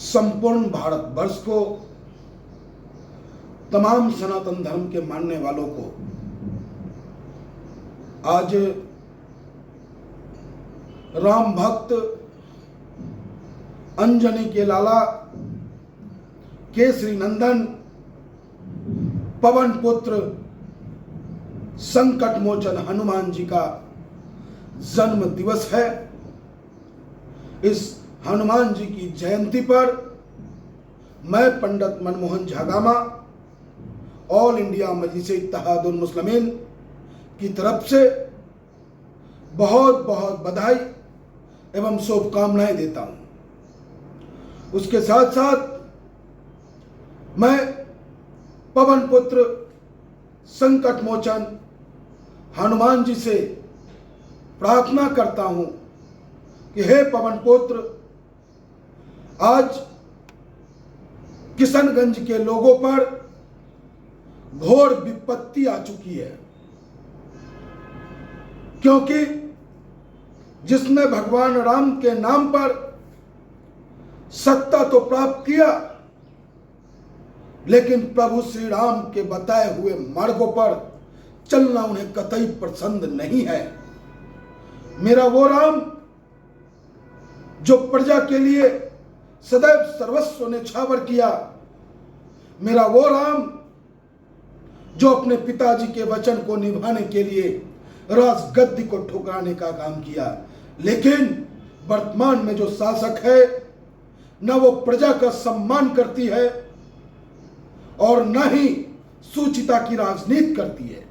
संपूर्ण भारतवर्ष को, तमाम सनातन धर्म के मानने वालों को आज राम भक्त अंजनी के लाला केसरी नंदन पवन पुत्र संकट मोचन हनुमान जी का जन्म दिवस है। इस हनुमान जी की जयंती पर मैं पंडित मनमोहन झागामा ऑल इंडिया मजलिस-ए इत्तेहादुल मुस्लिमीन की तरफ से बहुत बहुत बधाई एवं शुभकामनाएं देता हूं। उसके साथ साथ मैं पवन पुत्र संकट मोचन हनुमान जी से प्रार्थना करता हूं कि हे पवन पुत्र, आज किशनगंज के लोगों पर घोर विपत्ति आ चुकी है, क्योंकि जिसने भगवान राम के नाम पर सत्ता तो प्राप्त किया, लेकिन प्रभु श्री राम के बताए हुए मार्गों पर चलना उन्हें कतई पसंद नहीं है। मेरा वो राम जो प्रजा के लिए सदैव सर्वस्व न्यौछावर किया, मेरा वो राम जो अपने पिताजी के वचन को निभाने के लिए राजगद्दी को ठुकराने का काम किया, लेकिन वर्तमान में जो शासक है न वो प्रजा का सम्मान करती है और न ही सुचिता की राजनीति करती है।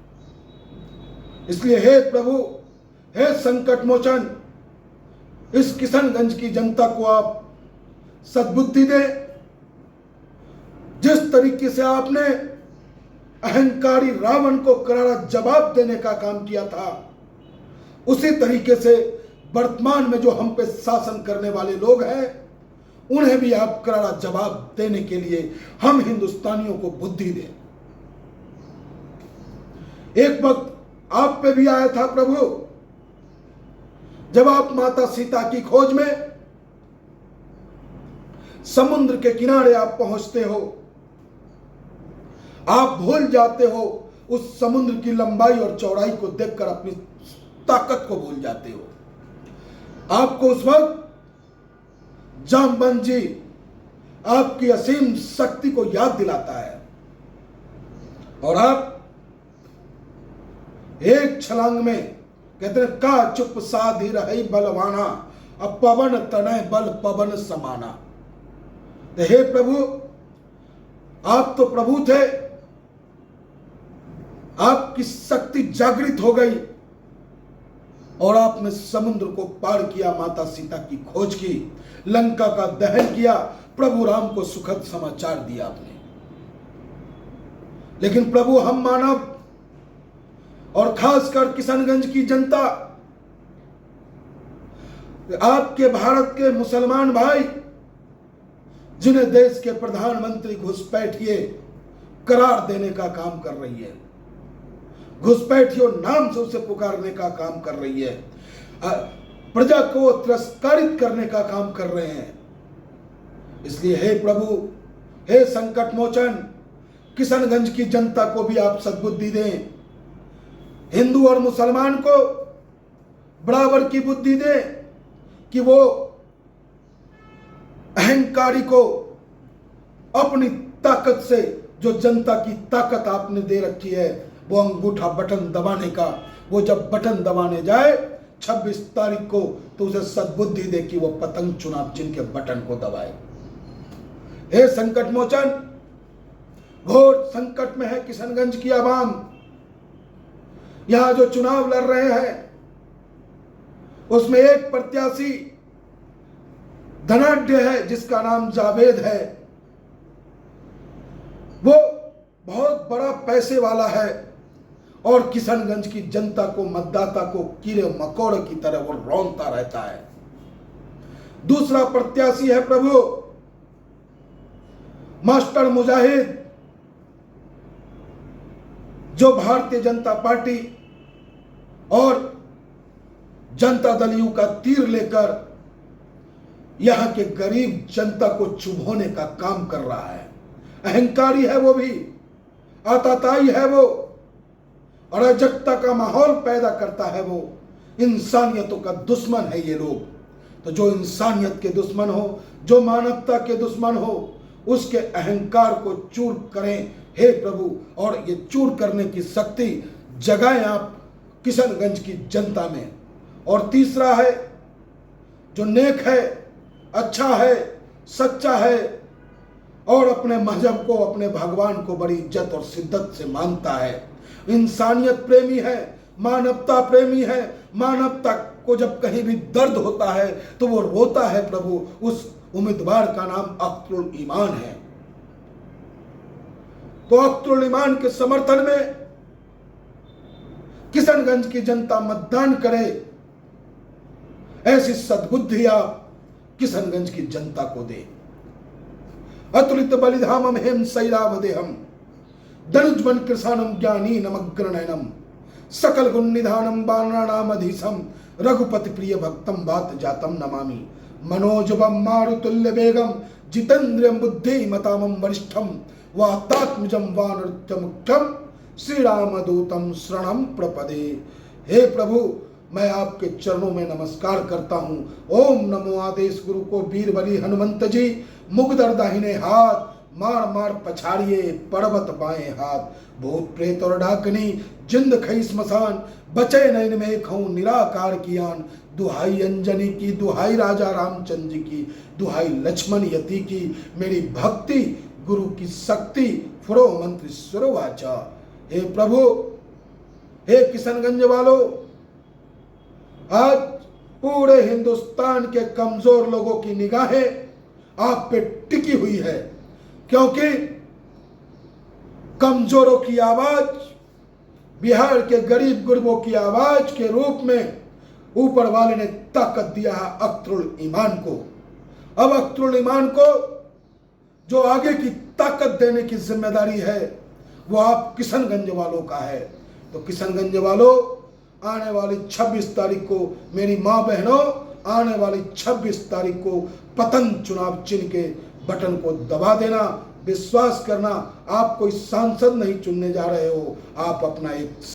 इसलिए हे प्रभु, हे संकट मोचन, इस किशनगंज की जनता को आप सद्बुद्धि दे। जिस तरीके से आपने अहंकारी रावण को करारा जवाब देने का काम किया था, उसी तरीके से वर्तमान में जो हम पे शासन करने वाले लोग हैं, उन्हें भी आप करारा जवाब देने के लिए हम हिंदुस्तानियों को बुद्धि दें। एक वक्त आप पे भी आया था प्रभु, जब आप माता सीता की खोज में समुद्र के किनारे आप पहुंचते हो, आप भूल जाते हो उस समुद्र की लंबाई और चौड़ाई को देखकर अपनी ताकत को भूल जाते हो। आपको उस वक्त जामवंत जी आपकी असीम शक्ति को याद दिलाता है और आप एक छलांग में कहते हैं, का चुप साधी रही बलवाना, अब पवन तनय बल पवन समाना। तो हे प्रभु, आप तो प्रभु थे, आपकी शक्ति जागृत हो गई और आपने समुद्र को पार किया, माता सीता की खोज की, लंका का दहन किया, प्रभु राम को सुखद समाचार दिया आपने। लेकिन प्रभु, हम मानव और खासकर किशनगंज की जनता, आपके भारत के मुसलमान भाई, जिन्हें देश के प्रधानमंत्री घुसपैठिए करार देने का काम कर रही है, घुसपैठियों नाम से उसे पुकारने का काम कर रही है, प्रजा को तिरस्कारित करने का काम कर रहे हैं। इसलिए हे प्रभु, हे संकट मोचन, किशनगंज की जनता को भी आप सद्बुद्धि दें। हिंदू और मुसलमान को बराबर की बुद्धि दें कि वो अहंकारी को अपनी ताकत से, जो जनता की ताकत आपने दे रखी है, वो अंगूठा बटन दबाने का, वो जब बटन दबाने जाए 26 तारीख को, तो उसे सद्बुद्धि दे कि वो पतंग चुनाव चिन्ह के बटन को दबाए। हे संकट मोचन, घोर संकट में है किशनगंज की आवाम। यहां जो चुनाव लड़ रहे हैं, उसमें एक प्रत्याशी धनाढ्य है जिसका नाम जावेद है। वो बहुत बड़ा पैसे वाला है और किशनगंज की जनता को, मतदाता को कीड़े मकोड़े की तरह वो रौंदता रहता है। दूसरा प्रत्याशी है प्रभु मास्टर मुजाहिद, जो भारतीय जनता पार्टी और जनता दल यू का तीर लेकर यहाँ के गरीब जनता को चुभोने का काम कर रहा है। अहंकारी है वो भी, आताताई है वो, अराजकता का माहौल पैदा करता है वो। इंसानियतों का दुश्मन है ये लोग। तो जो इंसानियत के दुश्मन हो, जो मानवता के दुश्मन हो, उसके अहंकार को चूर करें हे प्रभु, और ये चूर करने की शक्ति जगाएं आप किशनगंज की जनता में। और तीसरा है, जो नेक है, अच्छा है, सच्चा है और अपने मजहब को, अपने भगवान को बड़ी इज्जत और शिद्दत से मानता है, इंसानियत प्रेमी है, मानवता प्रेमी है, मानवता को जब कहीं भी दर्द होता है तो वो रोता है प्रभु, उस उम्मीदवार का नाम अख्तरुल ईमान है। तो अख्तरुल ईमान के समर्थन में किशनगंज की जनता मतदान करे, ऐसी सद्बुद्धि आप किशनगंज की जनता को दे। अतुलित बलिधामम हेम शैलावदेहम धनुज्वन कृषाणम ज्ञानी नमग्रनयनम सकल गुण निधानम बाणानामधीशम रघुपति प्रिय भक्तम बात जातम नमामि मनोजवम मारुतुल्य वेगम जितेन्द्रियम बुद्धि मतामम वरिष्ठम वातात्मजम वानृत्यमुख्यम श्री रामदूतम शरणम प्रपदे। हे प्रभु, मैं आपके चरणों में नमस्कार करता हूँ। ओम नमो आदेश गुरु को वीर बली हनुमंत जी, मुगदर दाहिने हाथ, मार मार पछाड़िए पर्वत बाएं हाथ, भूत प्रेत और डाकनी जिंद खई स्मशान, बचे नैन में खऊं निराकार कियान, दुहाई अंजनी की, दुहाई राजा रामचंद्र जी की, दुहाई लक्ष्मण यति की, मेरी भक्ति गुरु की शक्ति फुरो मंत्र सुरवाचा। हे प्रभु, हे किशनगंज वालों, आज पूरे हिंदुस्तान के कमजोर लोगों की निगाहें आप पे टिकी हुई है, क्योंकि कमजोरों की आवाज, बिहार के गरीब गुरबों की आवाज के रूप में ऊपर वाले ने ताकत दिया है अख्तरुल ईमान को। अब अख्तरुल ईमान को जो आगे की ताकत देने की जिम्मेदारी है वो आप किशनगंज वालों का है। तो किशनगंज वालों, आने वाली 26 तारीख को, मेरी माँ बहनों, आने वाली 26 तारीख को पतंग चुनाव चिन्ह के बटन को दबा देना। विश्वास करना, आप कोई सांसद नहीं चुनने जा रहे हो, आप अपना एक